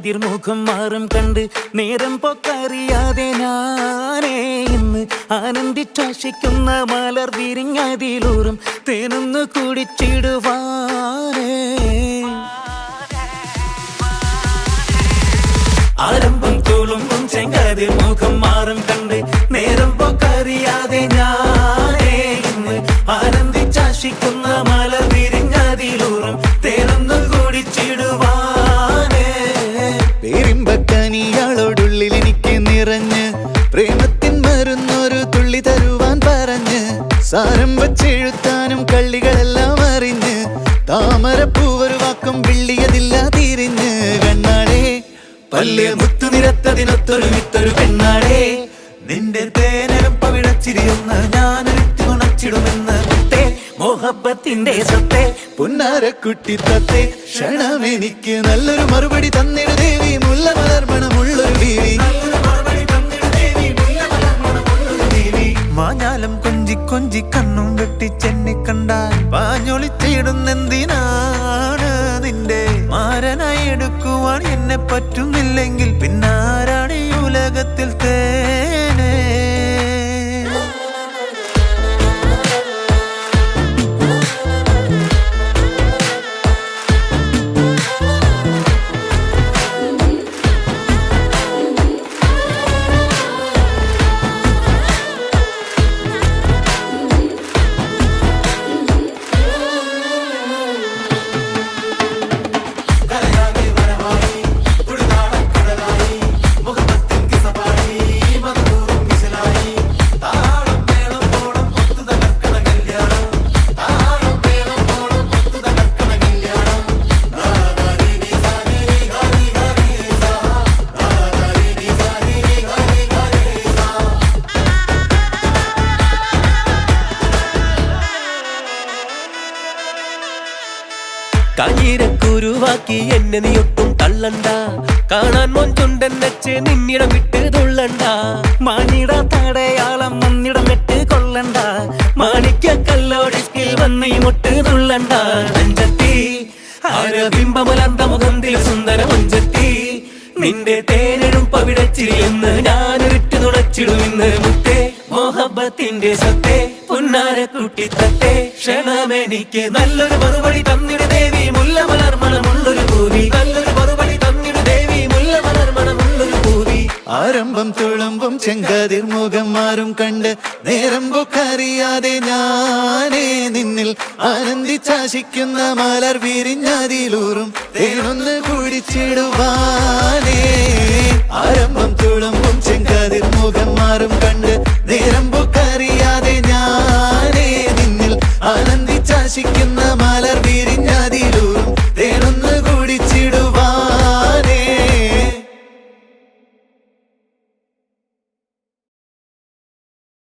ചെങ്കാതിർമുഖം മാറും കണ്ട് നേരം പൊക്കറിയാതെ ഞാനേ ഇന്ന് ആനന്ദിച്ചാശിക്കുന്ന മലർ വിരിഞ്ഞതിലൂറും തേനൊന്ന് കുടിച്ചിടുവാനേ. ആരംഭം തുളുമ്പും ചെങ്കാതിർമുഖം മാറും കണ്ട് നേരം പൊക്കറിയാതെ ഞാനേ ഇന്ന് ആനന്ദിച്ചാശിക്കുന്ന മലർ വിരിഞ്ഞതിലൂറും തേനൊന്ന് കുടിച്ചിടുവാനേ. പേരിമ്പക്കനിയാളോടുള്ളിൽ എനിക്ക് നിറഞ്ഞ് പ്രേമത്തിൻ മരുന്നൊരു തുള്ളി തരുവാൻ പറഞ്ഞ് സാരം വച്ചെഴുത്താനും കള്ളികളെല്ലാം അറിഞ്ഞ് താമരപ്പൂവൊരു വാക്കും വിള്ളിയതില്ല തിരിഞ്ഞ് കണ്ണാടേ പല്ല് മുത്തു നിരത്തതിനൊത്തൊരു വിത്തൊരു പെണ്ണാടേ നിന്റെ തേനരം പവിഴച്ചിരിയൊന്ന് ഞാനൊരുത്തി ഉണച്ചിടുമെന്ന് മുത്തേ മോഹബത്തിന്റെ സത്തേ പുന്നാരക്കുട്ടി തത്തേ ക്ഷണമെനിക്ക് നല്ലൊരു മറുപടി തന്നിട ദേവി മുല്ല മലർമണമുള്ളൊരു ദേവി. മാഞ്ഞാലം കൊഞ്ചി കൊഞ്ചി കണ്ണും വെട്ടി ചെന്നി കണ്ടാൽ പാഞ്ഞൊളിച്ചിടുന്നെന്തിനാണ് നിന്റെ മാരനായി എടുക്കുവാൻ എന്നെ പറ്റുന്നില്ലെങ്കിൽ പിന്നാരാണ് ഈ ഉലകത്തിൽ തേനേ. കാഞ്ഞിരക്കുരുവാക്കി എന്നെ നീ ഒട്ടും തള്ളണ്ട, കാണാൻ മൊഞ്ചുണ്ടെന്നച്ച് നിന്നിടം വിട്ട് തുള്ളണ്ട. മാനിട തടയാളം ഒന്നിടം വിട്ട് കൊള്ളണ്ട, മാണിക്ക കല്ലോടിസ്കിൽ വന്ന് ഈ മുട്ട് തുള്ളണ്ട. നെഞ്ചത്തി ആരബിംബമലർന്ന മുഖത്തിൽ സുന്ദര മൊഞ്ചത്തി നിന്റെ തേനെഴും പവിഴച്ചിരിയെന്ന് ഞാനൊരിട്ട് നുണച്ചിടുമെന്ന് മുത്തേ മോഹബത്തിന്റെ സത്തേ പുന്നാരക്കുട്ടി തത്തേ ക്ഷണമെനിക്ക് നല്ലൊരു മറുപടി തന്നിട ദേവി മുല്ല മലർമണമുള്ളൊരു പൂവി. നല്ലൊരു മറുപടി തന്നിട ദേവി മുല്ല മലർമണമുള്ളൊരു പൂവി. ആരംഭം തുളുമ്പും ചെങ്കാതിർമുഖം മാറും കണ്ട് നേരം പൊക്കറിയാതെ ഞാനേ നിന്നിൽ ആനന്ദിച്ചാശിക്കുന്ന മലർ വിരിഞ്ഞതിലൂറും തേനൊന്ന് കുടിച്ചിടുവാനേ. ആരംഭം തുളുമ്പും ചെങ്കാതിർമുഖം മാറും കണ്ട് നേരം പൊക്കറിയാതെ ഞാനേ നിന്നിൽ ആനന്ദിച്ചാശിക്കുന്ന